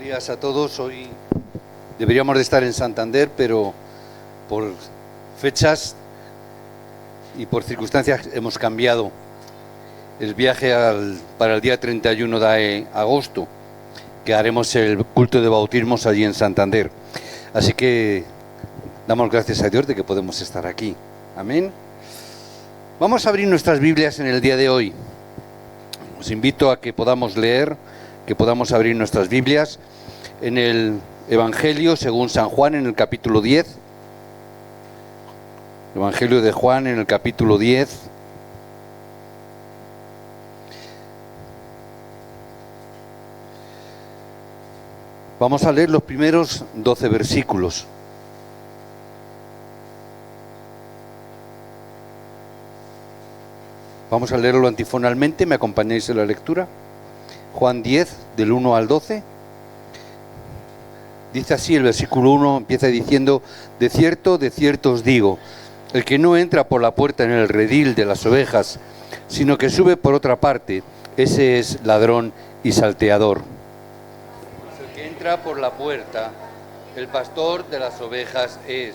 días a todos. Hoy deberíamos de estar en Santander, pero por fechas y por circunstancias hemos cambiado el viaje para el día 31 de agosto, que haremos el culto de bautismos allí en Santander. Así que damos gracias a Dios de que podemos estar aquí. Amén. Vamos a abrir nuestras Biblias en el día de hoy. Os invito a que podamos leer, que podamos abrir nuestras Biblias en el Evangelio según San Juan en el capítulo 10. Evangelio de Juan en el capítulo 10. Vamos a leer los primeros 12 versículos. Vamos a leerlo antifonalmente, ¿me acompañáis en la lectura? Juan 10, del 1 al 12. Dice así el versículo 1, empieza diciendo: de cierto os digo, el que no entra por la puerta en el redil de las ovejas, sino que sube por otra parte, ese es ladrón y salteador. El que entra por la puerta, el pastor de las ovejas es.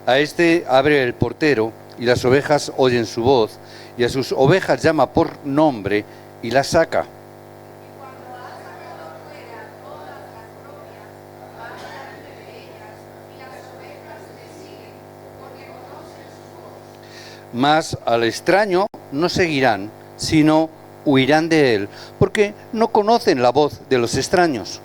A este abre el portero, y las ovejas oyen su voz, y a sus ovejas llama por nombre y las saca. Mas al extraño no seguirán, sino huirán de él, porque no conocen la voz de los extraños.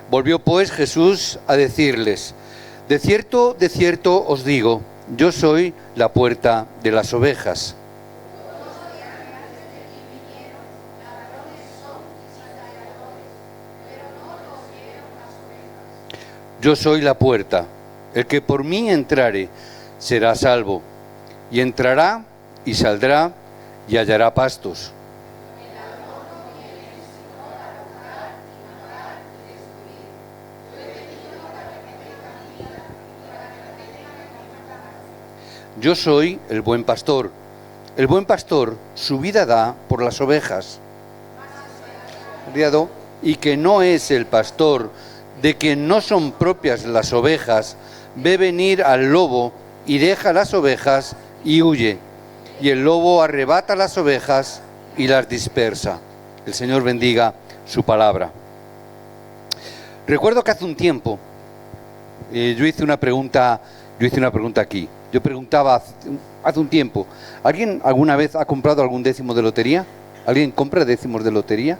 Volvió pues Jesús a decirles: de cierto os digo, yo soy la puerta de las ovejas. Yo soy la puerta, el que por mí entrare será salvo, y entrará y saldrá y hallará pastos. Yo soy el buen pastor. El buen pastor su vida da por las ovejas. Y que no es el pastor de quien no son propias las ovejas, ve venir al lobo y deja las ovejas y huye. Y el lobo arrebata las ovejas y las dispersa. El Señor bendiga su palabra. Recuerdo que hace un tiempo yo hice una pregunta aquí. Yo preguntaba hace un tiempo, ¿alguien alguna vez ha comprado algún décimo de lotería? ¿Alguien compra décimos de lotería?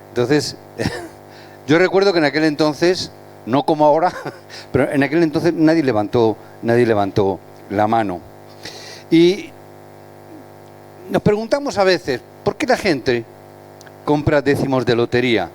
Entonces, yo recuerdo que en aquel entonces, no como ahora, pero en aquel entonces nadie levantó la mano. Y nos preguntamos a veces, ¿por qué la gente compra décimos de lotería?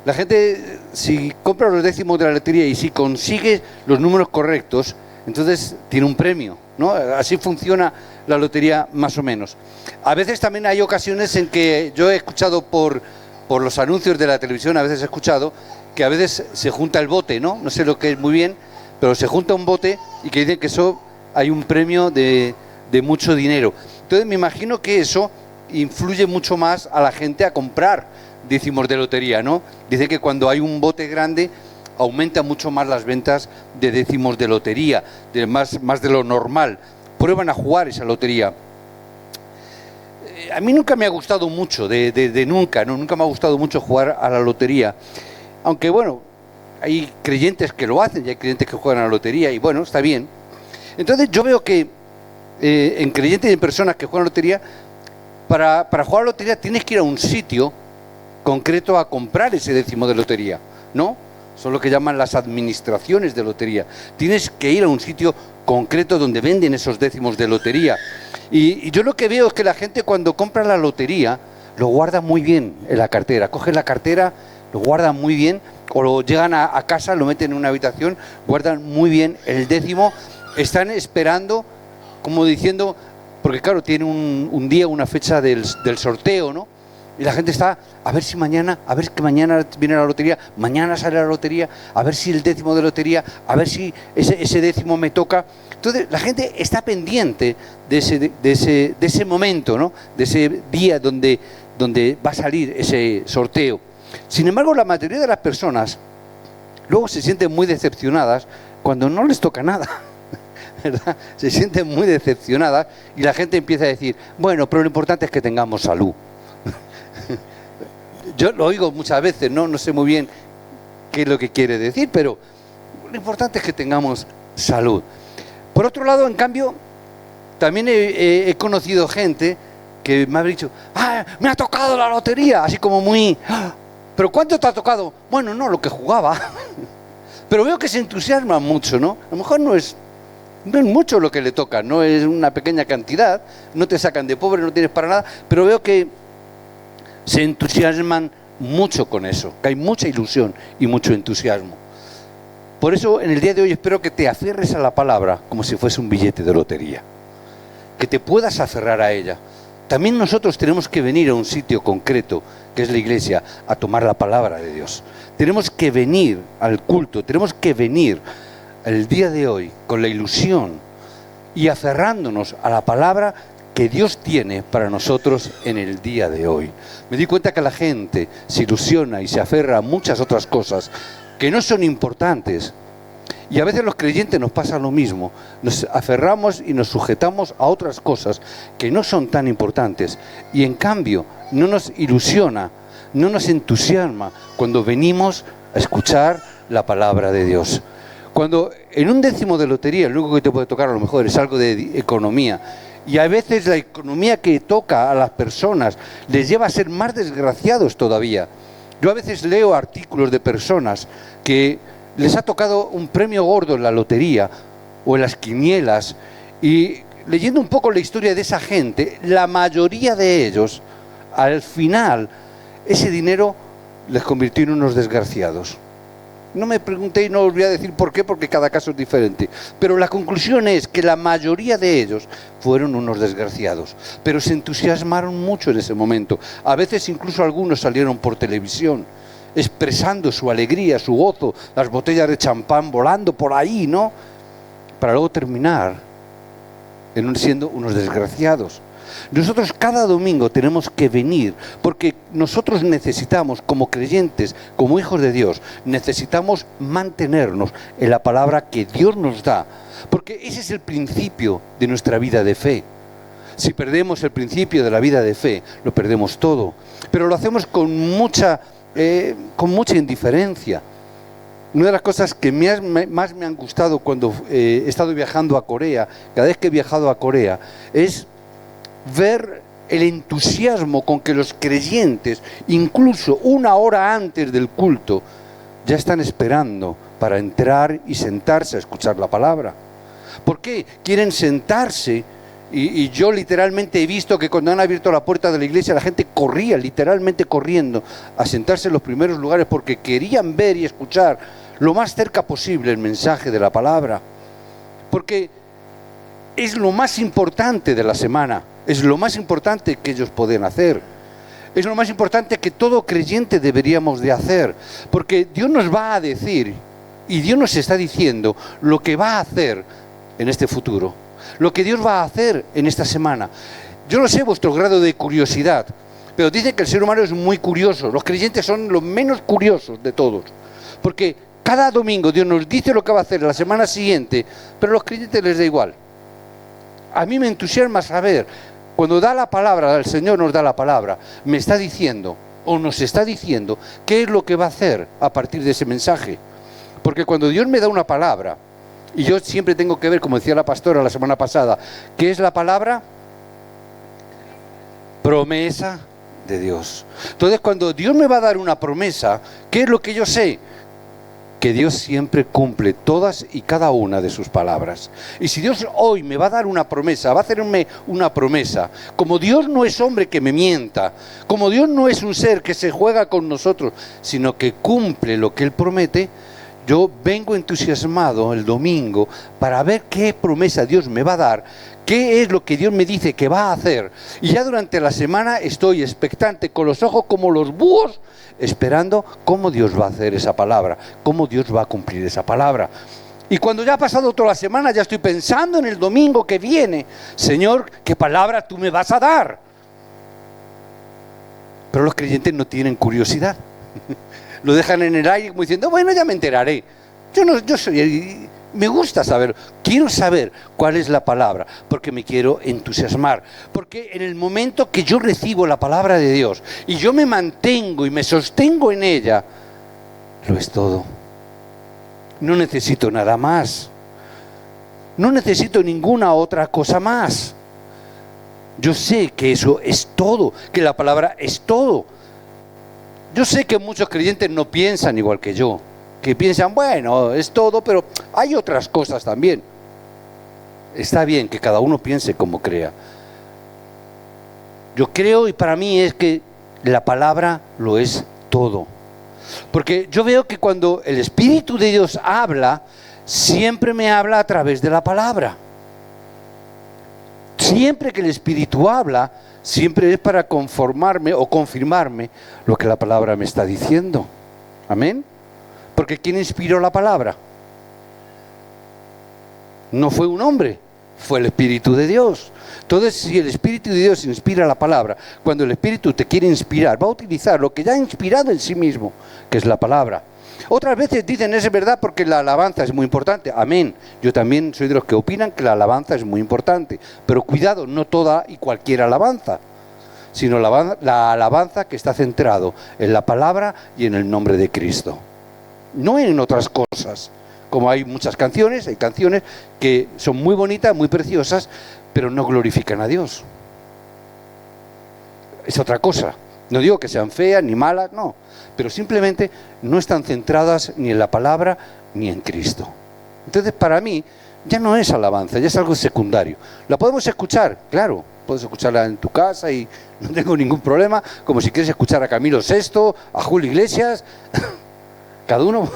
La gente, si compra los décimos de la lotería y si consigue los números correctos, entonces tiene un premio, ¿no? Así funciona la lotería más o menos. A veces también hay ocasiones en que yo he escuchado por los anuncios de la televisión, a veces he escuchado que a veces se junta el bote, ¿no? No sé lo que es muy bien, pero se junta un bote y que dicen que eso hay un premio de mucho dinero. Entonces me imagino que eso influye mucho más a la gente a comprar décimos de lotería, ¿no? Dice que cuando hay un bote grande aumenta mucho más las ventas de décimos de lotería, más de lo normal. Prueban a jugar esa lotería. A mí nunca me ha gustado mucho, nunca me ha gustado mucho jugar a la lotería. Aunque bueno, hay creyentes que lo hacen y hay creyentes que juegan a la lotería y bueno, está bien. Entonces yo veo que en creyentes y en personas que juegan a la lotería, para jugar a la lotería tienes que ir a un sitio concreto a comprar ese décimo de lotería, ¿no? Son lo que llaman las administraciones de lotería. Tienes que ir a un sitio concreto donde venden esos décimos de lotería. Y yo lo que veo es que la gente cuando compra la lotería lo guarda muy bien en la cartera. Cogen la cartera, lo guardan muy bien, o lo llegan a casa, lo meten en una habitación, guardan muy bien el décimo. Están esperando, como diciendo, porque claro, tiene un día, una fecha del sorteo, ¿no? Y la gente está, a ver que mañana viene la lotería, mañana sale la lotería, a ver si el décimo de lotería, a ver si ese décimo me toca. Entonces la gente está pendiente de ese momento, ¿no? De ese día donde va a salir ese sorteo. Sin embargo, la mayoría de las personas luego se sienten muy decepcionadas cuando no les toca nada, ¿verdad? Se sienten muy decepcionadas y la gente empieza a decir, bueno, pero lo importante es que tengamos salud. Yo lo oigo muchas veces, no sé muy bien qué es lo que quiere decir, pero lo importante es que tengamos salud. Por otro lado, en cambio, también he conocido gente que me ha dicho, me ha tocado la lotería, así como muy, ¿pero cuánto te ha tocado? Bueno, no, lo que jugaba. Pero veo que se entusiasman mucho, ¿no? A lo mejor no es mucho lo que le toca, no es una pequeña cantidad, no te sacan de pobre, no tienes para nada, pero veo que se entusiasman mucho con eso, que hay mucha ilusión y mucho entusiasmo. Por eso, en el día de hoy espero que te aferres a la palabra como si fuese un billete de lotería, que te puedas aferrar a ella. También nosotros tenemos que venir a un sitio concreto, que es la iglesia, a tomar la palabra de Dios. Tenemos que venir al culto, tenemos que venir el día de hoy con la ilusión y aferrándonos a la palabra que Dios tiene para nosotros en el día de hoy. Me di cuenta que la gente se ilusiona y se aferra a muchas otras cosas que no son importantes. Y a veces los creyentes nos pasa lo mismo. Nos aferramos y nos sujetamos a otras cosas que no son tan importantes. Y en cambio no nos ilusiona, no nos entusiasma cuando venimos a escuchar la palabra de Dios. Cuando en un décimo de lotería, lo único que te puede tocar a lo mejor es algo de economía. Y a veces la economía que toca a las personas les lleva a ser más desgraciados todavía. Yo a veces leo artículos de personas que les ha tocado un premio gordo en la lotería o en las quinielas, y leyendo un poco la historia de esa gente, la mayoría de ellos, al final, ese dinero les convirtió en unos desgraciados. No me pregunté y no os voy a decir por qué, porque cada caso es diferente. Pero la conclusión es que la mayoría de ellos fueron unos desgraciados. Pero se entusiasmaron mucho en ese momento. A veces incluso algunos salieron por televisión, expresando su alegría, su gozo, las botellas de champán volando por ahí, ¿no? Para luego terminar siendo unos desgraciados. Nosotros cada domingo tenemos que venir, porque nosotros necesitamos, como creyentes, como hijos de Dios, necesitamos mantenernos en la palabra que Dios nos da, porque ese es el principio de nuestra vida de fe. Si perdemos el principio de la vida de fe, lo perdemos todo, pero lo hacemos con mucha indiferencia. Una de las cosas que más me han gustado cuando he estado viajando a Corea, cada vez que he viajado a Corea, es ver el entusiasmo con que los creyentes, incluso una hora antes del culto, ya están esperando para entrar y sentarse a escuchar la palabra. ¿Por qué? Quieren sentarse, y yo literalmente he visto que cuando han abierto la puerta de la iglesia la gente corría, literalmente corriendo, a sentarse en los primeros lugares porque querían ver y escuchar lo más cerca posible el mensaje de la palabra. Porque es lo más importante de la semana. Es lo más importante que ellos pueden hacer. Es lo más importante que todo creyente deberíamos de hacer. Porque Dios nos va a decir, y Dios nos está diciendo lo que va a hacer en este futuro. Lo que Dios va a hacer en esta semana. Yo no sé vuestro grado de curiosidad, pero dicen que el ser humano es muy curioso. Los creyentes son los menos curiosos de todos. Porque cada domingo Dios nos dice lo que va a hacer la semana siguiente, pero a los creyentes les da igual. A mí me entusiasma saber, cuando da la palabra, el Señor nos da la palabra, me está diciendo, o nos está diciendo, qué es lo que va a hacer a partir de ese mensaje. Porque cuando Dios me da una palabra, y yo siempre tengo que ver, como decía la pastora la semana pasada, ¿qué es la palabra? Promesa de Dios. Entonces, cuando Dios me va a dar una promesa, ¿qué es lo que yo sé? Que Dios siempre cumple todas y cada una de sus palabras. Y si Dios hoy me va a dar una promesa, va a hacerme una promesa, como Dios no es hombre que me mienta, como Dios no es un ser que se juega con nosotros, sino que cumple lo que Él promete, Yo vengo entusiasmado el domingo para ver qué promesa Dios me va a dar, qué es lo que Dios me dice que va a hacer. Y ya durante la semana estoy expectante, con los ojos como los búhos, esperando cómo Dios va a hacer esa palabra, cómo Dios va a cumplir esa palabra. Y cuando ya ha pasado toda la semana, ya estoy pensando en el domingo que viene. Señor, ¿qué palabra tú me vas a dar? Pero los creyentes no tienen curiosidad. Lo dejan en el aire como diciendo, bueno, ya me enteraré. Me gusta saber, quiero saber cuál es la palabra, porque me quiero entusiasmar. Porque en el momento que yo recibo la palabra de Dios y yo me mantengo y me sostengo en ella, lo es todo. No necesito nada más. No necesito ninguna otra cosa más. Yo sé que eso es todo, que la palabra es todo. Yo sé que muchos creyentes no piensan igual que yo, que piensan, bueno, es todo, pero hay otras cosas también. Está bien que cada uno piense como crea. Yo creo, y para mí es que la palabra lo es todo. Porque yo veo que cuando el Espíritu de Dios habla, siempre me habla a través de la palabra. Siempre que el Espíritu habla, siempre es para conformarme o confirmarme lo que la palabra me está diciendo. Amén. Porque ¿quién inspiró la palabra? No fue un hombre, fue el Espíritu de Dios. Entonces, si el Espíritu de Dios inspira la palabra, cuando el Espíritu te quiere inspirar, va a utilizar lo que ya ha inspirado en sí mismo, que es la palabra. Otras veces dicen, es verdad, porque la alabanza es muy importante. Amén. Yo también soy de los que opinan que la alabanza es muy importante. Pero cuidado, no toda y cualquier alabanza, sino la alabanza que está centrado en la palabra y en el nombre de Cristo. No en otras cosas. Como hay muchas canciones, hay canciones que son muy bonitas, muy preciosas, pero no glorifican a Dios. Es otra cosa. No digo que sean feas ni malas, no. Pero simplemente no están centradas ni en la palabra ni en Cristo. Entonces, para mí, ya no es alabanza, ya es algo secundario. ¿La podemos escuchar? Claro, puedes escucharla en tu casa y no tengo ningún problema, como si quieres escuchar a Camilo VI, a Julio Iglesias, cada uno.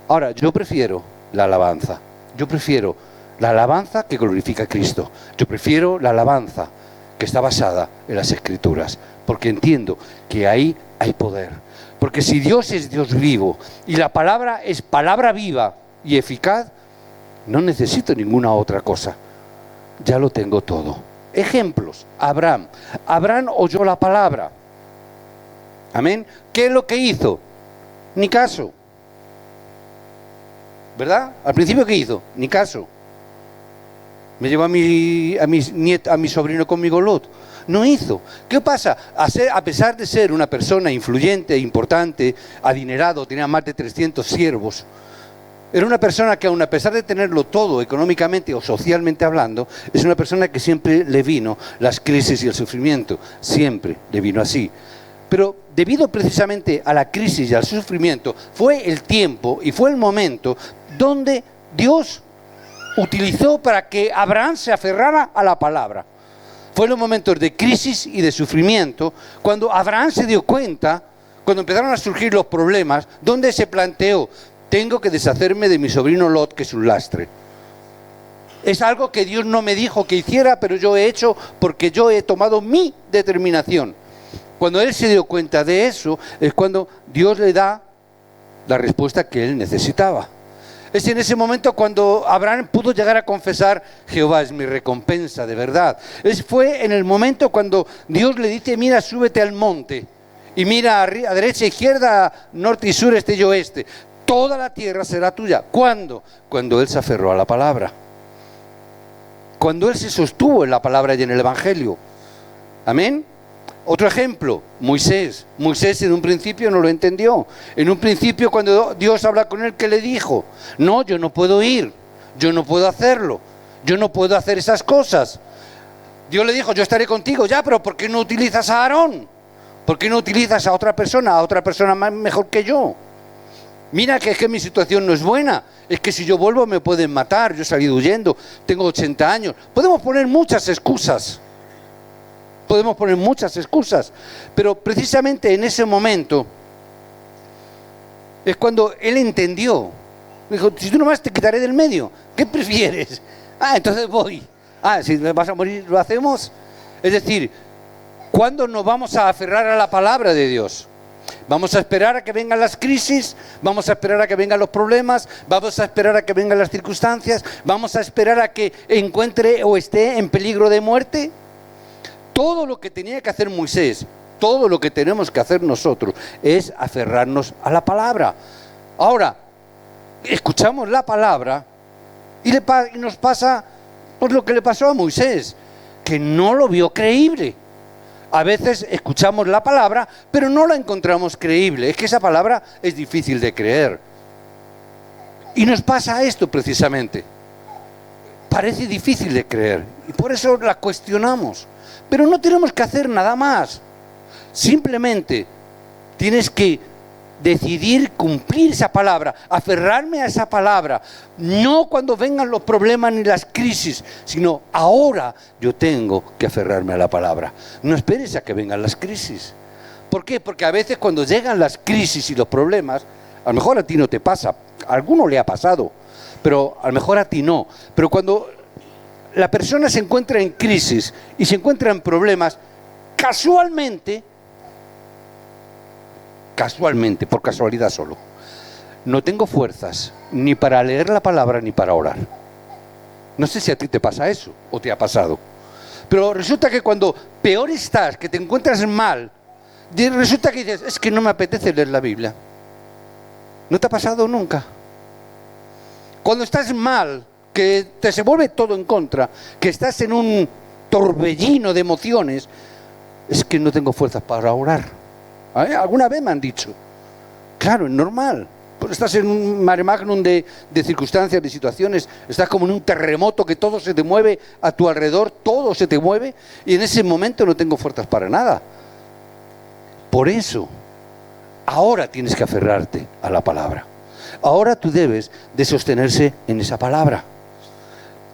Ahora, yo prefiero la alabanza. Yo prefiero la alabanza que glorifica a Cristo. Yo prefiero la alabanza que está basada en las Escrituras, porque entiendo que ahí hay poder. Porque si Dios es Dios vivo y la palabra es palabra viva y eficaz, no necesito ninguna otra cosa. Ya lo tengo todo. Ejemplos. Abraham. Abraham oyó la palabra. Amén. ¿Qué es lo que hizo? Ni caso. ¿Verdad? Al principio, ¿qué hizo? Ni caso. Me llevó a mi sobrino conmigo, Lot. No hizo. ¿Qué pasa? A pesar de ser una persona influyente, importante, adinerado, tenía más de 300 siervos, era una persona que aun a pesar de tenerlo todo económicamente o socialmente hablando, es una persona que siempre le vino las crisis y el sufrimiento. Siempre le vino así. Pero debido precisamente a la crisis y al sufrimiento, fue el tiempo y fue el momento donde Dios utilizó para que Abraham se aferrara a la palabra. Fue los momentos de crisis y de sufrimiento, cuando Abraham se dio cuenta, cuando empezaron a surgir los problemas, donde se planteó, tengo que deshacerme de mi sobrino Lot, que es un lastre. Es algo que Dios no me dijo que hiciera, pero yo he hecho porque yo he tomado mi determinación. Cuando él se dio cuenta de eso, es cuando Dios le da la respuesta que él necesitaba. Es en ese momento cuando Abraham pudo llegar a confesar, Jehová es mi recompensa, de verdad. Fue en el momento cuando Dios le dice, mira, súbete al monte, y mira a derecha, izquierda, norte y sur, este y oeste. Toda la tierra será tuya. ¿Cuándo? Cuando él se aferró a la palabra. Cuando él se sostuvo en la palabra y en el Evangelio. Amén. Otro ejemplo, Moisés. Moisés en un principio no lo entendió. En un principio cuando Dios habla con él, ¿qué le dijo? No, yo no puedo ir, yo no puedo hacerlo, yo no puedo hacer esas cosas. Dios le dijo, yo estaré contigo, ya, pero ¿por qué no utilizas a Aarón? ¿Por qué no utilizas a otra persona más mejor que yo? Mira que es que mi situación no es buena, es que si yo vuelvo me pueden matar, yo he salido huyendo, tengo 80 años. Podemos poner muchas excusas. Podemos poner muchas excusas, pero precisamente en ese momento es cuando él entendió Me dijo, si tú nomás te quitaré del medio. ¿Qué prefieres? Ah, entonces voy. Ah, si vas a morir, lo hacemos. Es decir, ¿cuándo nos vamos a aferrar a la palabra de Dios? ¿Vamos a esperar a que vengan las crisis? ¿Vamos a esperar a que vengan los problemas? ¿Vamos a esperar a que vengan las circunstancias? ¿Vamos a esperar a que encuentre o esté en peligro de muerte? Todo lo que tenía que hacer Moisés, todo lo que tenemos que hacer nosotros es aferrarnos a la palabra. Ahora, escuchamos la palabra y nos pasa pues lo que le pasó a Moisés, que no lo vio creíble. A veces escuchamos la palabra, pero no la encontramos creíble. Es que esa palabra es difícil de creer. Y nos pasa esto precisamente. Parece difícil de creer y por eso la cuestionamos. Pero no tenemos que hacer nada más. Simplemente tienes que decidir cumplir esa palabra, aferrarme a esa palabra, no cuando vengan los problemas ni las crisis, sino ahora yo tengo que aferrarme a la palabra. No esperes a que vengan las crisis. ¿Por qué? Porque a veces cuando llegan las crisis y los problemas, a lo mejor a ti no te pasa, a alguno le ha pasado, pero a lo mejor a ti no. Pero cuando la persona se encuentra en crisis y se encuentra en problemas, casualmente, por casualidad solo, no tengo fuerzas ni para leer la palabra ni para orar. No sé si a ti te pasa eso o te ha pasado. Pero resulta que cuando peor estás, que te encuentras mal, resulta que dices, es que no me apetece leer la Biblia. ¿No te ha pasado nunca? Cuando estás mal, que te se vuelve todo en contra, que estás en un torbellino de emociones, es que no tengo fuerzas para orar. Alguna vez me han dicho, claro, es normal, pues estás en un mare magnum de circunstancias, de situaciones, estás como en un terremoto que todo se te mueve a tu alrededor, todo se te mueve, y en ese momento no tengo fuerzas para nada. Por eso, ahora tienes que aferrarte a la palabra. Ahora tú debes de sostenerse en esa palabra.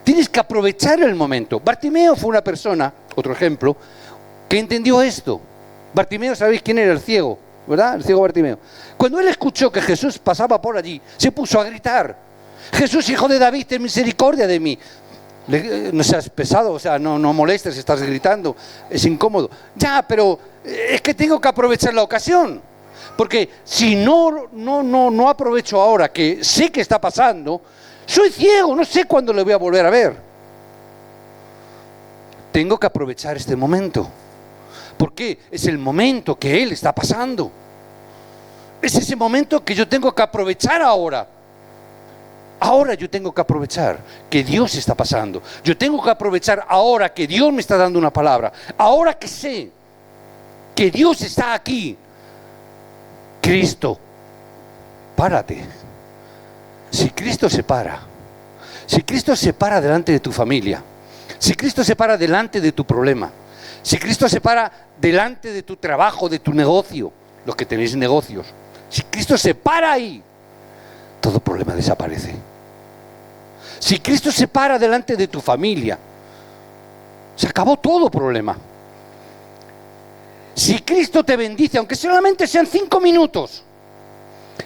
Tienes que aprovechar el momento. Bartimeo fue una persona, otro ejemplo, que entendió esto. Bartimeo, ¿sabéis quién era? El ciego, ¿verdad? El ciego Bartimeo. Cuando él escuchó que Jesús pasaba por allí, se puso a gritar, Jesús, hijo de David, ten misericordia de mí. No seas pesado, o sea, no molestes, estás gritando, es incómodo. Ya, pero es que tengo que aprovechar la ocasión. Porque si no aprovecho ahora que sé que está pasando, soy ciego, no sé cuándo le voy a volver a ver. Tengo que aprovechar este momento. Porque es el momento que Él está pasando. Es ese momento que yo tengo que aprovechar ahora. Ahora yo tengo que aprovechar que Dios está pasando. Yo tengo que aprovechar ahora que Dios me está dando una palabra. Ahora que sé que Dios está aquí. Cristo, párate. Si Cristo se para, si Cristo se para delante de tu familia, si Cristo se para delante de tu problema, si Cristo se para delante de tu trabajo, de tu negocio, los que tenéis negocios, si Cristo se para ahí, todo problema desaparece. Si Cristo se para delante de tu familia, se acabó todo problema. Si Cristo te bendice, aunque solamente sean 5 minutos,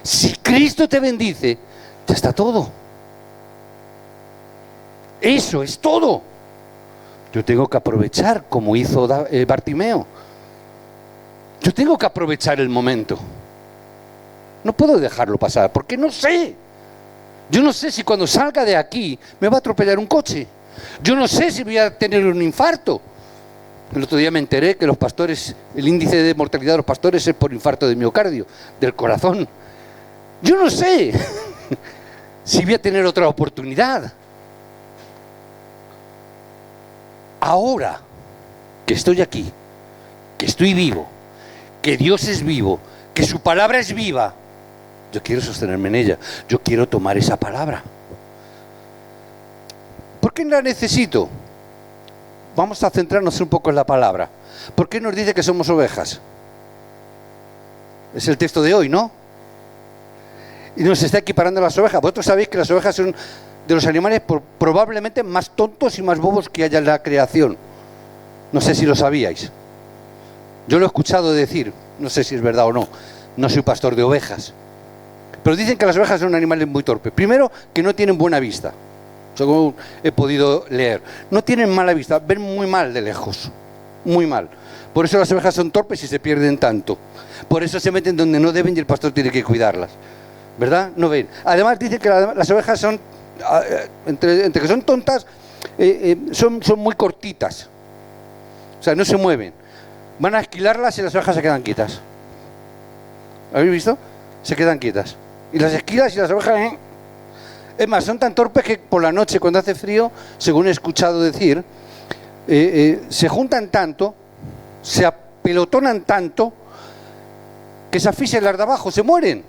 si Cristo te bendice, ya está todo. Eso es todo. Yo tengo que aprovechar como hizo Bartimeo. Yo tengo que aprovechar el momento. No puedo dejarlo pasar, porque no sé. Yo no sé si cuando salga de aquí me va a atropellar un coche. Yo no sé si voy a tener un infarto. El otro día me enteré que los pastores, el índice de mortalidad de los pastores es por infarto de miocardio, del corazón. Yo no sé si voy a tener otra oportunidad. Ahora que estoy aquí, que estoy vivo, que Dios es vivo, que su palabra es viva, yo quiero sostenerme en ella, yo quiero tomar esa palabra. ¿Por qué la necesito? Vamos a centrarnos un poco en la palabra. ¿Por qué nos dice que somos ovejas? Es el texto de hoy, ¿no? Y nos está equiparando a las ovejas. Vosotros sabéis que las ovejas son de los animales probablemente más tontos y más bobos que haya en la creación. No sé si lo sabíais. Yo lo he escuchado decir, no sé si es verdad o no. No soy pastor de ovejas. Pero dicen que las ovejas son animales muy torpes. Primero, que no tienen buena vista, según he podido leer. No tienen mala vista, ven muy mal de lejos, muy mal. Por eso las ovejas son torpes y se pierden tanto. Por eso se meten donde no deben y el pastor tiene que cuidarlas, ¿verdad? No ven. Además dicen que las ovejas son, entre que son tontas, son muy cortitas. O sea, no se mueven. Van a esquilarlas y las ovejas se quedan quietas. ¿Habéis visto? Se quedan quietas. Y las esquilas y las ovejas... Es más, son tan torpes que por la noche, cuando hace frío, según he escuchado decir, se juntan tanto, se apelotonan tanto, que se asfixian las de abajo, se mueren.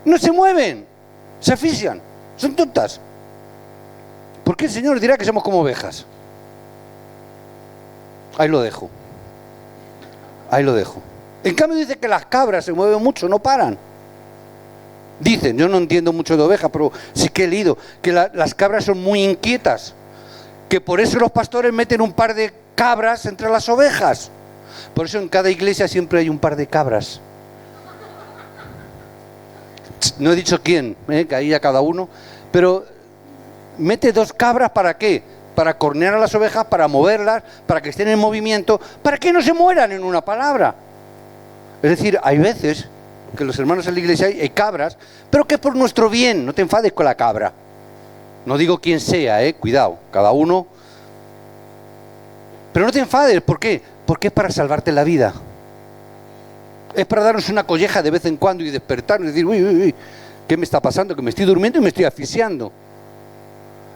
No se mueven, se asfixian, son tontas. ¿Por qué el Señor dirá que somos como ovejas? Ahí lo dejo. Ahí lo dejo. En cambio dice que las cabras se mueven mucho, no paran. Dicen, yo no entiendo mucho de ovejas, pero sí que he leído que las cabras son muy inquietas, que por eso los pastores meten un par de cabras entre las ovejas. Por eso en cada iglesia siempre hay un par de cabras. No he dicho quién, que ahí a cada uno, pero mete 2 cabras, ¿para qué? Para cornear a las ovejas, para moverlas, para que estén en movimiento, para que no se mueran, en una palabra. Es decir, hay veces que los hermanos en la iglesia hay cabras, pero que es por nuestro bien. No te enfades con la cabra. No digo quién sea, cuidado, cada uno. Pero no te enfades, ¿por qué? Porque es para salvarte la vida. Es para darnos una colleja de vez en cuando y despertarnos y decir, uy, uy, uy, ¿qué me está pasando? Que me estoy durmiendo y me estoy asfixiando.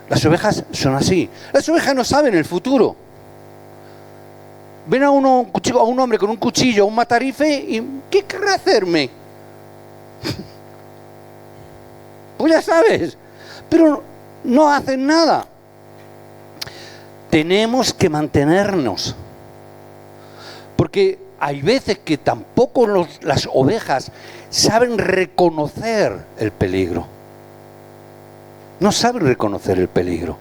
Las ovejas son así. Las ovejas no saben el futuro. Ven a un hombre con un cuchillo, un matarife, y ¿qué querrá hacerme? Pues ya sabes. Pero no hacen nada. Tenemos que mantenernos. Porque hay veces que tampoco las ovejas saben reconocer el peligro. No saben reconocer el peligro.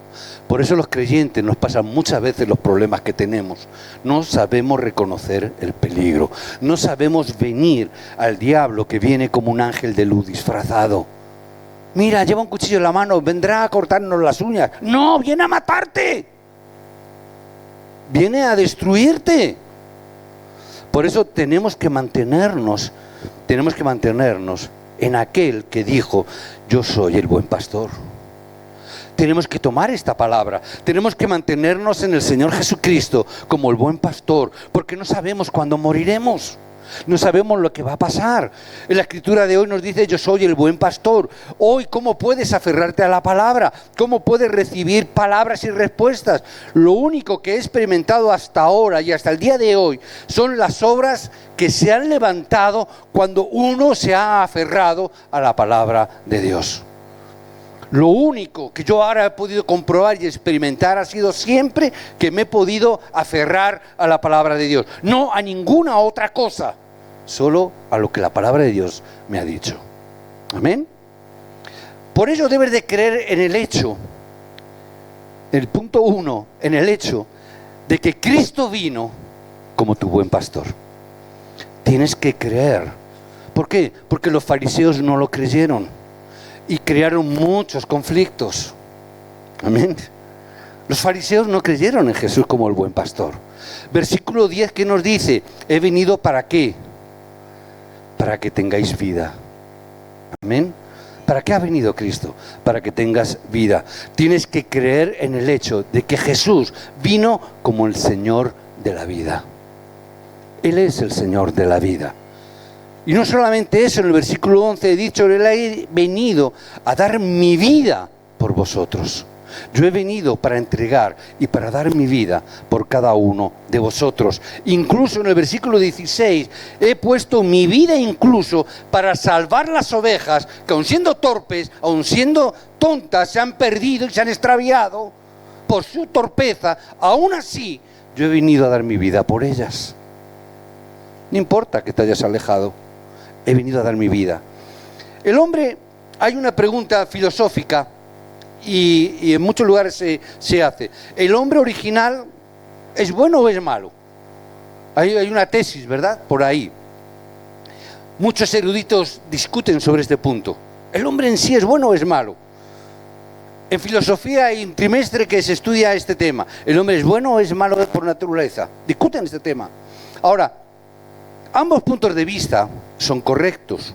Por eso los creyentes nos pasan muchas veces los problemas que tenemos. No sabemos reconocer el peligro. No sabemos venir al diablo que viene como un ángel de luz disfrazado. Mira, lleva un cuchillo en la mano, vendrá a cortarnos las uñas. No, viene a matarte. Viene a destruirte. Por eso tenemos que mantenernos en aquel que dijo, yo soy el buen pastor. Tenemos que tomar esta palabra, tenemos que mantenernos en el Señor Jesucristo como el buen pastor, porque no sabemos cuándo moriremos, no sabemos lo que va a pasar. En la escritura de hoy nos dice, yo soy el buen pastor. Hoy, ¿cómo puedes aferrarte a la palabra? ¿Cómo puedes recibir palabras y respuestas? Lo único que he experimentado hasta ahora y hasta el día de hoy son las obras que se han levantado cuando uno se ha aferrado a la palabra de Dios. Lo único que yo ahora he podido comprobar y experimentar ha sido siempre que me he podido aferrar a la palabra de Dios. No a ninguna otra cosa, solo a lo que la palabra de Dios me ha dicho. Amén. Por ello debes de creer en el hecho, el punto 1, en el hecho de que Cristo vino como tu buen pastor. Tienes que creer. ¿Por qué? Porque los fariseos no lo creyeron. Y crearon muchos conflictos. Amén. Los fariseos no creyeron en Jesús como el buen pastor. Versículo 10 que nos dice, he venido ¿para qué? Para que tengáis vida. Amén. ¿Para qué ha venido Cristo? Para que tengas vida. Tienes que creer en el hecho de que Jesús vino como el Señor de la vida. Él es el Señor de la vida. Y no solamente eso, en el versículo 11 he dicho, Él ha venido a dar mi vida por vosotros. Yo he venido para entregar y para dar mi vida por cada uno de vosotros. Incluso en el versículo 16, he puesto mi vida incluso para salvar las ovejas que aun siendo torpes, aun siendo tontas, se han perdido y se han extraviado por su torpeza. Aún así, yo he venido a dar mi vida por ellas. No importa que te hayas alejado. He venido a dar mi vida. El hombre, hay una pregunta filosófica y en muchos lugares se hace. ¿El hombre original es bueno o es malo? Hay una tesis, ¿verdad? Por ahí. Muchos eruditos discuten sobre este punto. ¿El hombre en sí es bueno o es malo? En filosofía hay un trimestre que se estudia este tema. ¿El hombre es bueno o es malo por naturaleza? Discuten este tema. Ahora, ambos puntos de vista son correctos,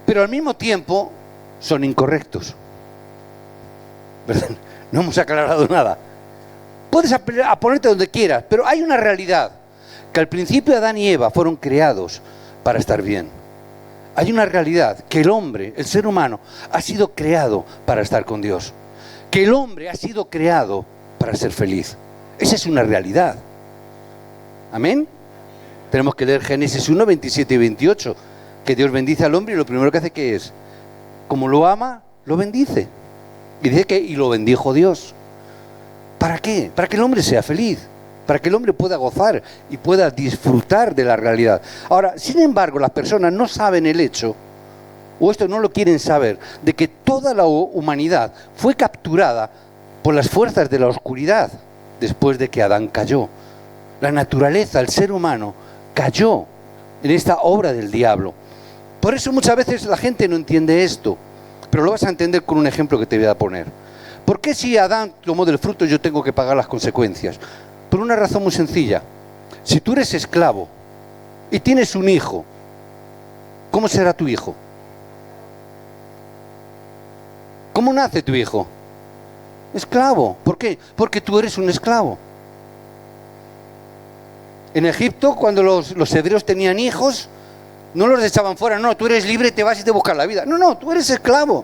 pero al mismo tiempo son incorrectos. ¿Verdad? No hemos aclarado nada. Puedes ponerte donde quieras, pero hay una realidad, que al principio Adán y Eva fueron creados para estar bien. Hay una realidad, que el hombre, el ser humano, ha sido creado para estar con Dios. Que el hombre ha sido creado para ser feliz. Esa es una realidad. ¿Amén? Tenemos que leer Génesis 1, 27 y 28, que Dios bendice al hombre y lo primero que hace, ¿qué es? Como lo ama, lo bendice. Y dice que, y lo bendijo Dios. ¿Para qué? Para que el hombre sea feliz, para que el hombre pueda gozar y pueda disfrutar de la realidad. Ahora, sin embargo, las personas no saben el hecho, o esto no lo quieren saber, de que toda la humanidad fue capturada por las fuerzas de la oscuridad después de que Adán cayó. La naturaleza, el ser humano, cayó en esta obra del diablo. Por eso muchas veces la gente no entiende esto, pero lo vas a entender con un ejemplo que te voy a poner. ¿Por qué si Adán tomó del fruto yo tengo que pagar las consecuencias? Por una razón muy sencilla. Si tú eres esclavo y tienes un hijo, ¿cómo será tu hijo? ¿Cómo nace tu hijo? Esclavo. ¿Por qué? Porque tú eres un esclavo. En Egipto, cuando los hebreos tenían hijos, no los echaban fuera. No, tú eres libre, te vas y te buscas la vida. No, tú eres esclavo.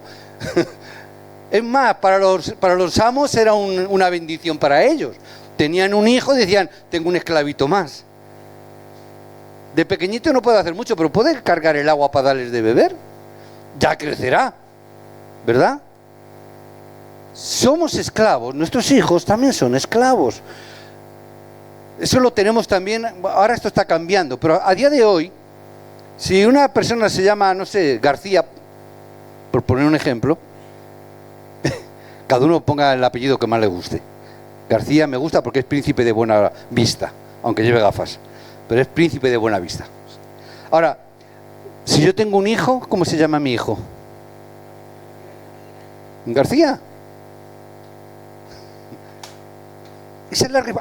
Es más, para los amos era una bendición para ellos. Tenían un hijo y decían, tengo un esclavito más. De pequeñito no puede hacer mucho, pero puede cargar el agua para darles de beber. Ya crecerá, ¿verdad? Somos esclavos, nuestros hijos también son esclavos. Eso lo tenemos también, ahora esto está cambiando, pero a día de hoy, si una persona se llama, no sé, García, por poner un ejemplo, cada uno ponga el apellido que más le guste. García me gusta porque es príncipe de buena vista, aunque lleve gafas, pero es príncipe de buena vista. Ahora, si yo tengo un hijo, ¿cómo se llama mi hijo? García.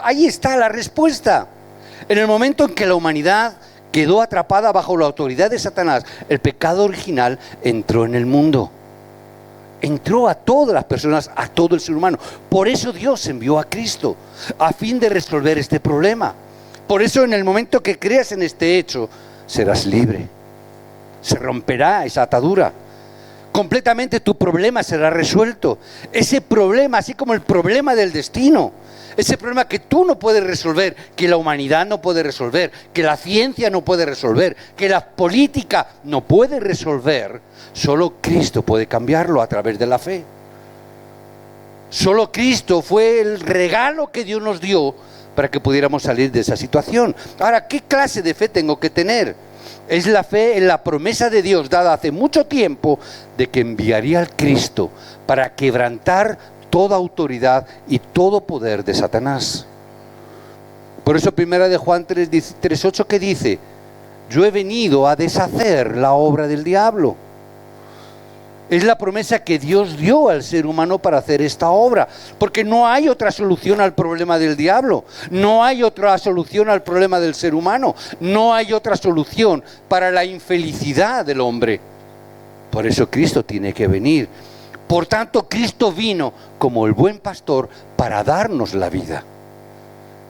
Ahí está la respuesta. En el momento en que la humanidad quedó atrapada bajo la autoridad de Satanás, el pecado original entró en el mundo. Entró a todas las personas, a todo el ser humano. Por eso Dios envió a Cristo, a fin de resolver este problema. Por eso en el momento que creas en este hecho, serás libre. Se romperá esa atadura. Completamente tu problema será resuelto. Ese problema, así como el problema del destino, ese problema que tú no puedes resolver, que la humanidad no puede resolver, que la ciencia no puede resolver, que la política no puede resolver, solo Cristo puede cambiarlo a través de la fe. Solo Cristo fue el regalo que Dios nos dio para que pudiéramos salir de esa situación. Ahora, ¿qué clase de fe tengo que tener? Es la fe en la promesa de Dios dada hace mucho tiempo de que enviaría al Cristo para quebrantar toda autoridad y todo poder de Satanás. Por eso primera de Juan 3:8 que dice, yo he venido a deshacer la obra del diablo. Es la promesa que Dios dio al ser humano para hacer esta obra, porque no hay otra solución al problema del diablo, no hay otra solución al problema del ser humano, no hay otra solución para la infelicidad del hombre. Por eso Cristo tiene que venir. Por tanto, Cristo vino como el buen pastor para darnos la vida.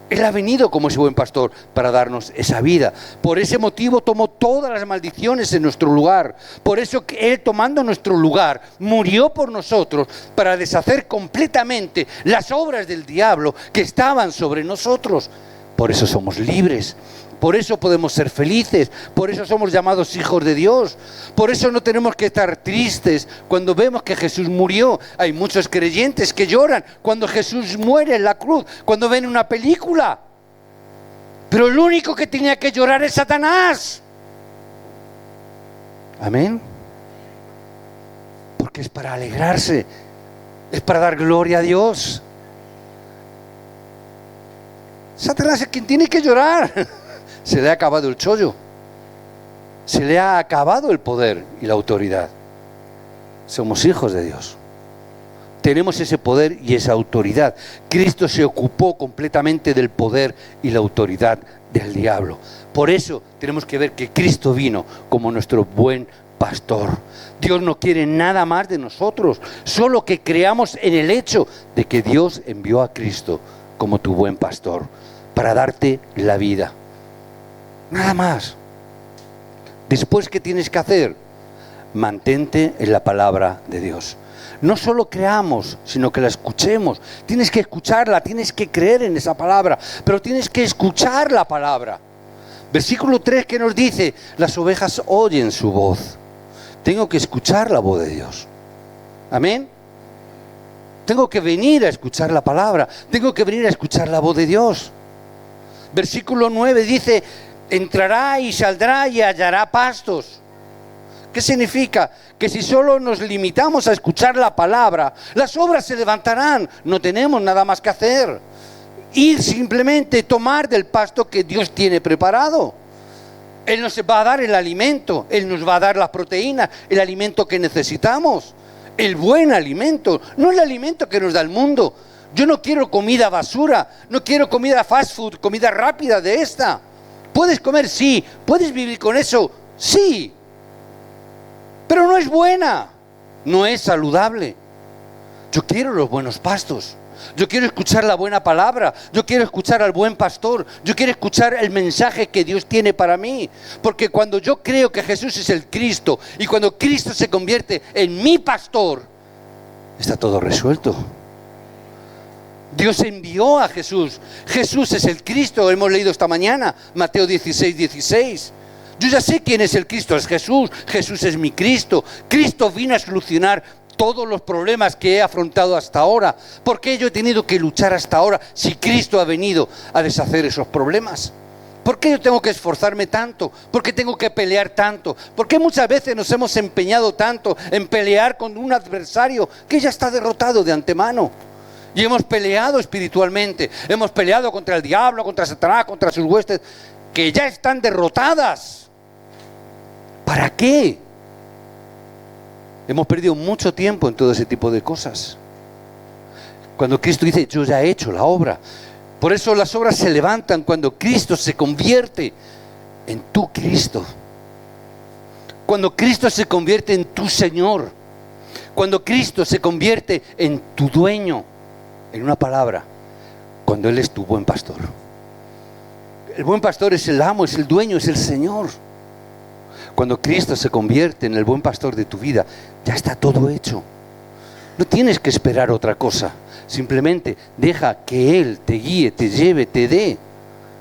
Él ha venido como ese buen pastor para darnos esa vida. Por ese motivo tomó todas las maldiciones en nuestro lugar. Por eso Él, tomando nuestro lugar, murió por nosotros para deshacer completamente las obras del diablo que estaban sobre nosotros. Por eso somos libres. Por eso podemos ser felices, por eso somos llamados hijos de Dios, por eso no tenemos que estar tristes cuando vemos que Jesús murió. Hay muchos creyentes que lloran cuando Jesús muere en la cruz, cuando ven una película. Pero el único que tenía que llorar es Satanás. Amén. Porque es para alegrarse, es para dar gloria a Dios. Satanás es quien tiene que llorar. Se le ha acabado el chollo. Se le ha acabado el poder y la autoridad. Somos hijos de Dios. Tenemos ese poder y esa autoridad. Cristo se ocupó completamente del poder y la autoridad del diablo. Por eso tenemos que ver que Cristo vino como nuestro buen pastor. Dios no quiere nada más de nosotros, solo que creamos en el hecho de que Dios envió a Cristo como tu buen pastor para darte la vida. Nada más. Después, ¿qué tienes que hacer? Mantente en la palabra de Dios. No solo creamos, sino que la escuchemos. Tienes que escucharla, tienes que creer en esa palabra, pero tienes que escuchar la palabra. Versículo 3 que nos dice, las ovejas oyen su voz. Tengo que escuchar la voz de Dios. Amén. Tengo que venir a escuchar la palabra. Tengo que venir a escuchar la voz de Dios. Versículo 9 dice, entrará y saldrá y hallará pastos. ¿Qué significa? Que si solo nos limitamos a escuchar la palabra, las obras se levantarán. No tenemos nada más que hacer. Ir simplemente, tomar del pasto que Dios tiene preparado. Él nos va a dar el alimento, Él nos va a dar las proteínas, el alimento que necesitamos. El buen alimento, no el alimento que nos da el mundo. Yo no quiero comida basura, no quiero comida fast food, comida rápida de esta. ¿Puedes comer? Sí. ¿Puedes vivir con eso? Sí. Pero no es buena, no es saludable. Yo quiero los buenos pastos. Yo quiero escuchar la buena palabra. Yo quiero escuchar al buen pastor. Yo quiero escuchar el mensaje que Dios tiene para mí. Porque cuando yo creo que Jesús es el Cristo y cuando Cristo se convierte en mi pastor, está todo resuelto. Dios envió a Jesús. Jesús es el Cristo. Hemos leído esta mañana Mateo 16:16. Yo ya sé quién es el Cristo. Es Jesús. Jesús es mi Cristo. Cristo vino a solucionar todos los problemas que he afrontado hasta ahora. ¿Por qué yo he tenido que luchar hasta ahora si Cristo ha venido a deshacer esos problemas? ¿Por qué yo tengo que esforzarme tanto? ¿Por qué tengo que pelear tanto? ¿Por qué muchas veces nos hemos empeñado tanto en pelear con un adversario que ya está derrotado de antemano? Y hemos peleado espiritualmente, hemos peleado contra el diablo, contra Satanás, contra sus huestes, que ya están derrotadas. ¿Para qué? Hemos perdido mucho tiempo en todo ese tipo de cosas. Cuando Cristo dice, yo ya he hecho la obra. Por eso las obras se levantan cuando Cristo se convierte en tu Cristo. Cuando Cristo se convierte en tu Señor. Cuando Cristo se convierte en tu dueño. En una palabra, cuando Él es tu buen pastor. El buen pastor es el amo, es el dueño, es el Señor. Cuando Cristo se convierte en el buen pastor de tu vida, ya está todo hecho. No tienes que esperar otra cosa. Simplemente deja que Él te guíe, te lleve, te dé.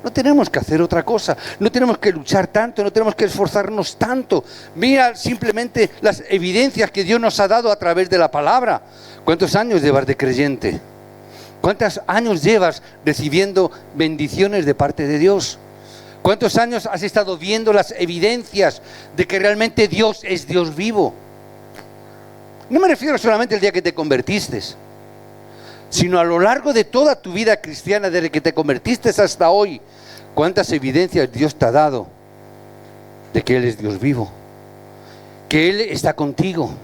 No tenemos que hacer otra cosa. No tenemos que luchar tanto, no tenemos que esforzarnos tanto. Mira simplemente las evidencias que Dios nos ha dado a través de la palabra. ¿Cuántos años llevas de creyente? ¿Cuántos años llevas recibiendo bendiciones de parte de Dios? ¿Cuántos años has estado viendo las evidencias de que realmente Dios es Dios vivo? No me refiero solamente al día que te convertiste, sino a lo largo de toda tu vida cristiana, desde que te convertiste hasta hoy. ¿Cuántas evidencias Dios te ha dado de que Él es Dios vivo? Que Él está contigo.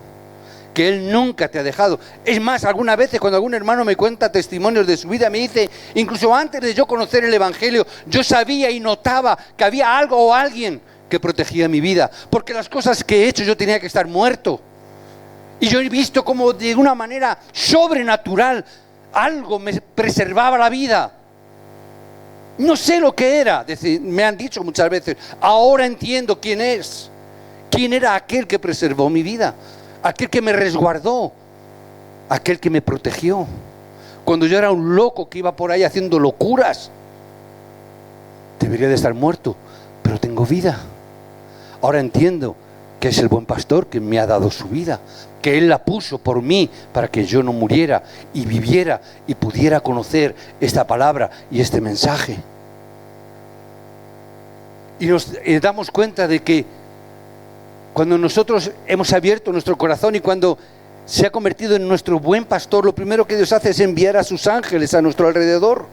Que Él nunca te ha dejado. Es más, algunas veces cuando algún hermano me cuenta testimonios de su vida, me dice, incluso antes de yo conocer el Evangelio, yo sabía y notaba que había algo o alguien que protegía mi vida, porque las cosas que he hecho yo tenía que estar muerto. Y yo he visto como de una manera sobrenatural algo me preservaba la vida. No sé lo que era, me han dicho muchas veces, ahora entiendo quién es. ¿Quién era aquel que preservó mi vida? Aquel que me resguardó, aquel que me protegió. Cuando yo era un loco que iba por ahí haciendo locuras, debería de estar muerto, pero tengo vida. Ahora entiendo que es el buen pastor que me ha dado su vida, que Él la puso por mí para que yo no muriera y viviera y pudiera conocer esta palabra y este mensaje. Y nos damos cuenta de que cuando nosotros hemos abierto nuestro corazón y cuando se ha convertido en nuestro buen pastor, lo primero que Dios hace es enviar a sus ángeles a nuestro alrededor.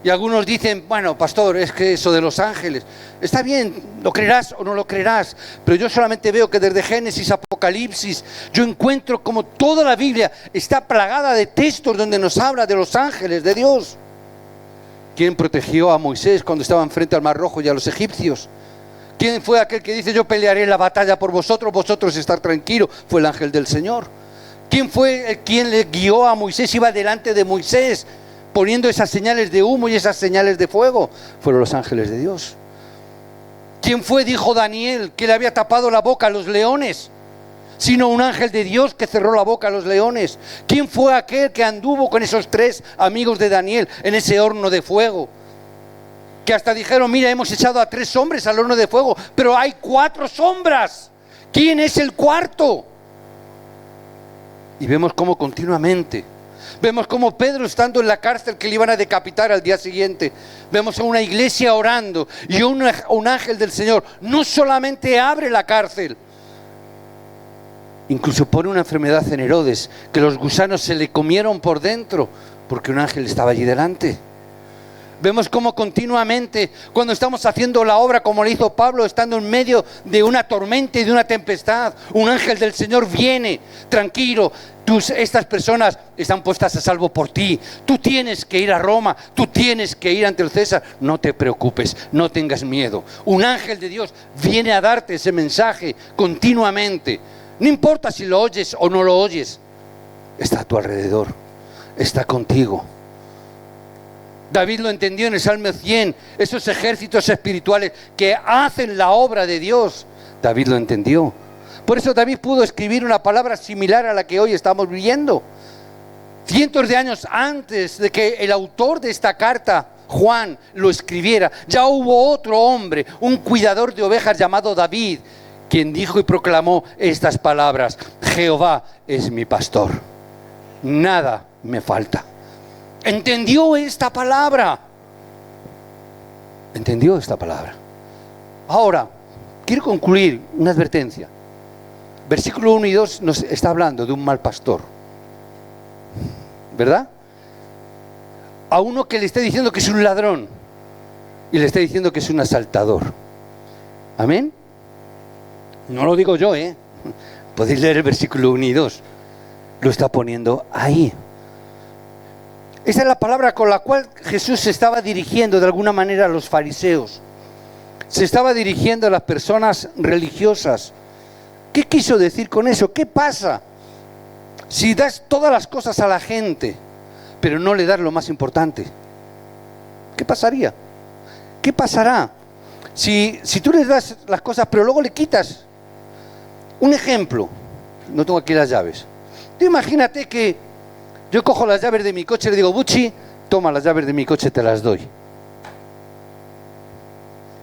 Y algunos dicen, bueno, pastor, es que eso de los ángeles, está bien, lo creerás o no lo creerás, pero yo solamente veo que desde Génesis, Apocalipsis, yo encuentro como toda la Biblia está plagada de textos donde nos habla de los ángeles de Dios. ¿Quién protegió a Moisés cuando estaban frente al Mar Rojo y a los egipcios? ¿Quién fue aquel que dice, yo pelearé la batalla por vosotros, vosotros estar tranquilos? Fue el ángel del Señor. ¿Quién fue quien le guió a Moisés, iba delante de Moisés, poniendo esas señales de humo y esas señales de fuego? Fueron los ángeles de Dios. ¿Quién fue, dijo Daniel, que le había tapado la boca a los leones? Sino un ángel de Dios que cerró la boca a los leones. ¿Quién fue aquel que anduvo con esos 3 amigos de Daniel en ese horno de fuego? Que hasta dijeron, mira, hemos echado a 3 hombres al horno de fuego, pero hay 4 sombras. ¿Quién es el cuarto? Y vemos cómo continuamente, vemos cómo Pedro estando en la cárcel que le iban a decapitar al día siguiente, vemos a una iglesia orando y un ángel del Señor no solamente abre la cárcel, incluso pone una enfermedad en Herodes, que los gusanos se le comieron por dentro, porque un ángel estaba allí delante. Vemos cómo continuamente, cuando estamos haciendo la obra como le hizo Pablo, estando en medio de una tormenta y de una tempestad, un ángel del Señor viene, tranquilo, estas personas están puestas a salvo por ti, tú tienes que ir a Roma, tú tienes que ir ante el César, no te preocupes, no tengas miedo. Un ángel de Dios viene a darte ese mensaje continuamente, no importa si lo oyes o no lo oyes, está a tu alrededor, está contigo. David lo entendió en el Salmo 100, esos ejércitos espirituales que hacen la obra de Dios. David lo entendió. Por eso David pudo escribir una palabra similar a la que hoy estamos viviendo. Cientos de años antes de que el autor de esta carta, Juan, lo escribiera, ya hubo otro hombre, un cuidador de ovejas llamado David, quien dijo y proclamó estas palabras: Jehová es mi pastor, nada me falta. Entendió esta palabra. Entendió esta palabra. Ahora, quiero concluir una advertencia. Versículo 1 y 2 nos está hablando de un mal pastor, ¿verdad? A uno que le está diciendo que es un ladrón y le está diciendo que es un asaltador. ¿Amén? No lo digo yo, podéis leer el versículo 1 y 2. Lo está poniendo ahí. Esa es la palabra con la cual Jesús se estaba dirigiendo de alguna manera a los fariseos. Se estaba dirigiendo a las personas religiosas. ¿Qué quiso decir con eso? ¿Qué pasa si das todas las cosas a la gente, pero no le das lo más importante? ¿Qué pasaría? ¿Qué pasará si tú les das las cosas, pero luego le quitas? Un ejemplo. No tengo aquí las llaves. Tú imagínate que yo cojo las llaves de mi coche y le digo, Buchi, toma las llaves de mi coche, te las doy.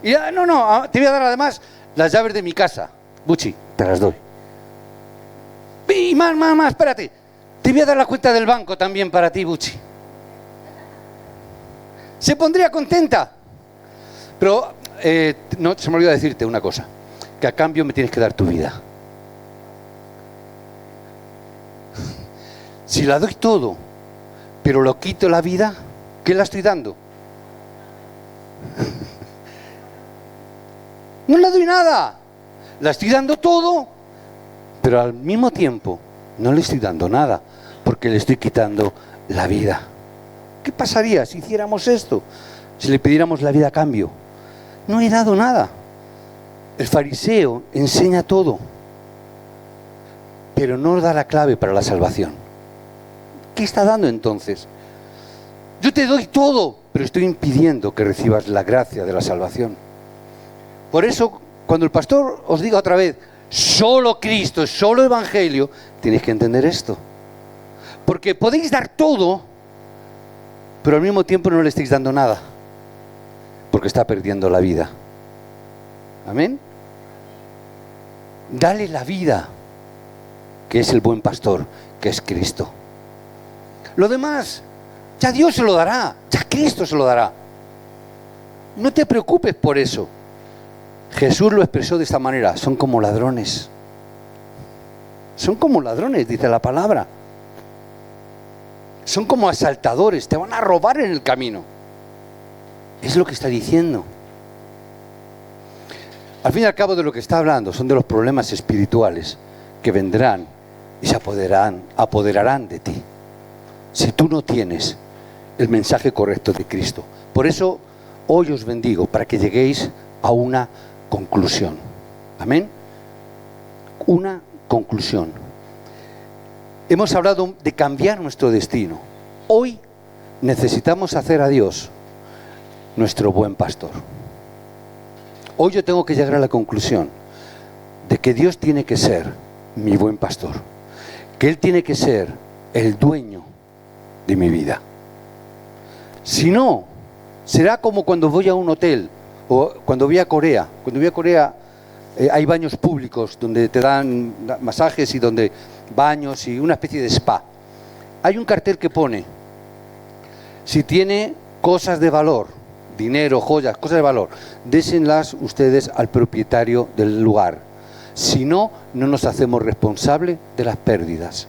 Y no, te voy a dar además las llaves de mi casa. Buchi, te las doy. Y más, espérate. Te voy a dar la cuenta del banco también para ti, Buchi. Se pondría contenta. Pero, no, se me olvidó decirte una cosa. Que a cambio me tienes que dar tu vida. Si la doy todo, pero lo quito la vida, ¿qué la estoy dando? No le doy nada. La estoy dando todo, pero al mismo tiempo no le estoy dando nada, porque le estoy quitando la vida. ¿Qué pasaría si hiciéramos esto? Si le pidiéramos la vida a cambio. No he dado nada. El fariseo enseña todo, pero no da la clave para la salvación. ¿Qué está dando entonces? Yo te doy todo, pero estoy impidiendo que recibas la gracia de la salvación. Por eso, cuando el pastor os diga otra vez, solo Cristo, solo Evangelio, tenéis que entender esto. Porque podéis dar todo, pero al mismo tiempo no le estáis dando nada, porque está perdiendo la vida. ¿Amén? Dale la vida, que es el buen pastor, que es Cristo. Lo demás, ya Dios se lo dará, ya Cristo se lo dará. No te preocupes por eso. Jesús lo expresó de esta manera: son como ladrones. Son como ladrones, dice la palabra. Son como asaltadores, te van a robar en el camino. Es lo que está diciendo. Al fin y al cabo de lo que está hablando son de los problemas espirituales que vendrán y se apoderarán de ti si tú no tienes el mensaje correcto de Cristo. Por eso hoy os bendigo para que lleguéis a una conclusión. Amén. Una conclusión. Hemos hablado de cambiar nuestro destino. Hoy necesitamos hacer a Dios nuestro buen pastor. Hoy yo tengo que llegar a la conclusión de que Dios tiene que ser mi buen pastor, que Él tiene que ser el dueño de mi vida. Si no, será como cuando voy a un hotel o cuando voy a Corea. Cuando voy a Corea hay baños públicos donde te dan masajes y donde baños y una especie de spa. Hay un cartel que pone: si tiene cosas de valor, dinero, joyas, cosas de valor, désenlas ustedes al propietario del lugar. Si no, no nos hacemos responsables de las pérdidas.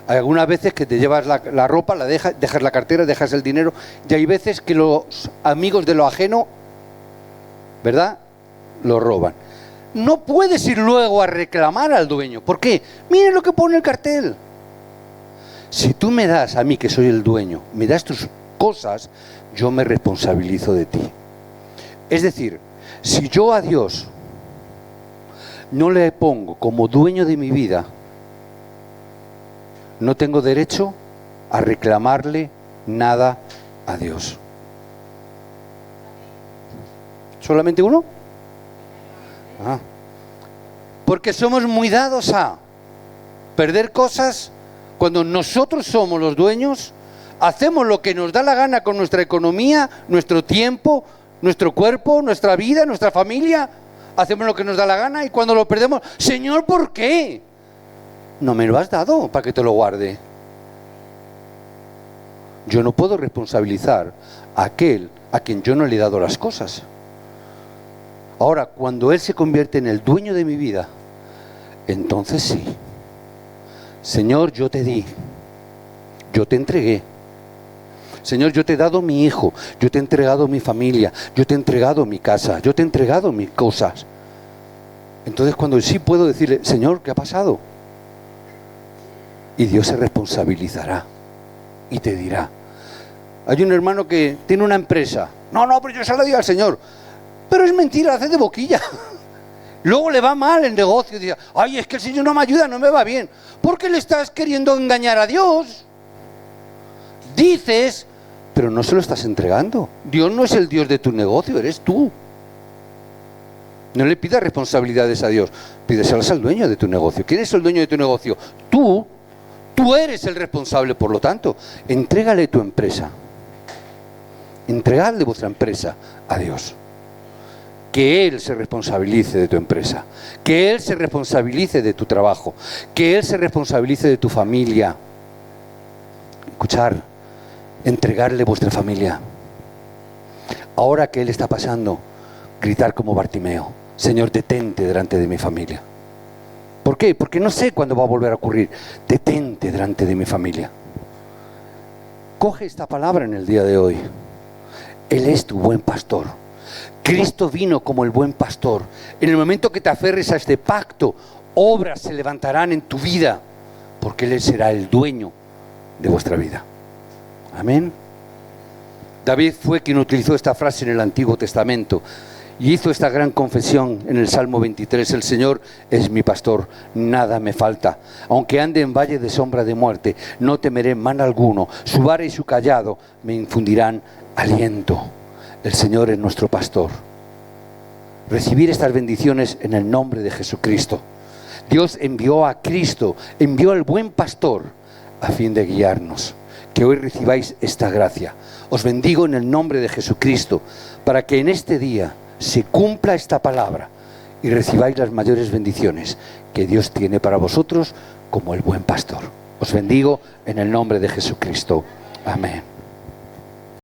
Hay algunas veces que te llevas la ropa, la dejas la cartera, dejas el dinero, y hay veces que los amigos de lo ajeno, ¿verdad?, lo roban. No puedes ir luego a reclamar al dueño. ¿Por qué? Miren lo que pone el cartel. Si tú me das a mí, que soy el dueño, me das tus cosas, yo me responsabilizo de ti. Es decir, si yo a Dios no le pongo como dueño de mi vida, no tengo derecho a reclamarle nada a Dios. ¿Solamente uno? Porque somos muy dados a perder cosas cuando nosotros somos los dueños. Hacemos lo que nos da la gana con nuestra economía, nuestro tiempo, nuestro cuerpo, nuestra vida, nuestra familia. Hacemos lo que nos da la gana y cuando lo perdemos, Señor, ¿por qué? No me lo has dado para que te lo guarde. Yo no puedo responsabilizar a aquel a quien yo no le he dado las cosas. Ahora, cuando Él se convierte en el dueño de mi vida, entonces sí. Señor, yo te di, yo te entregué. Señor, yo te he dado mi hijo, yo te he entregado mi familia, yo te he entregado mi casa, yo te he entregado mis cosas. Entonces cuando sí puedo decirle, Señor, ¿qué ha pasado? Y Dios se responsabilizará y te dirá. Hay un hermano que tiene una empresa. No, pero yo se la doy al Señor. Pero es mentira, hace de boquilla. Luego le va mal el negocio y dice, ay, es que el Señor no me ayuda, no me va bien. ¿Por qué le estás queriendo engañar a Dios? Dices, pero no se lo estás entregando. Dios no es el Dios de tu negocio, eres tú. No le pidas responsabilidades a Dios, pídeselas al dueño de tu negocio. ¿Quién es el dueño de tu negocio? Tú eres el responsable, por lo tanto, entrégale tu empresa. Entregadle vuestra empresa a Dios. Que Él se responsabilice de tu empresa, que Él se responsabilice de tu trabajo, que Él se responsabilice de tu familia. Escuchar, entregarle vuestra familia. Ahora que Él está pasando, gritar como Bartimeo, Señor, detente delante de mi familia. ¿Por qué? Porque no sé cuándo va a volver a ocurrir. Detente delante de mi familia. Coge esta palabra en el día de hoy. Él es tu buen pastor. Cristo vino como el buen pastor. En el momento que te aferres a este pacto, obras se levantarán en tu vida, porque Él será el dueño de vuestra vida. Amén. David fue quien utilizó esta frase en el Antiguo Testamento y hizo esta gran confesión en el Salmo 23. El Señor es mi pastor, nada me falta. Aunque ande en valle de sombra de muerte, no temeré mal alguno. Su vara y su callado me infundirán aliento. El Señor es nuestro pastor. Recibir estas bendiciones en el nombre de Jesucristo. Dios envió a Cristo, envió al buen pastor a fin de guiarnos. Que hoy recibáis esta gracia. Os bendigo en el nombre de Jesucristo para que en este día se cumpla esta palabra y recibáis las mayores bendiciones que Dios tiene para vosotros como el buen pastor. Os bendigo en el nombre de Jesucristo. Amén.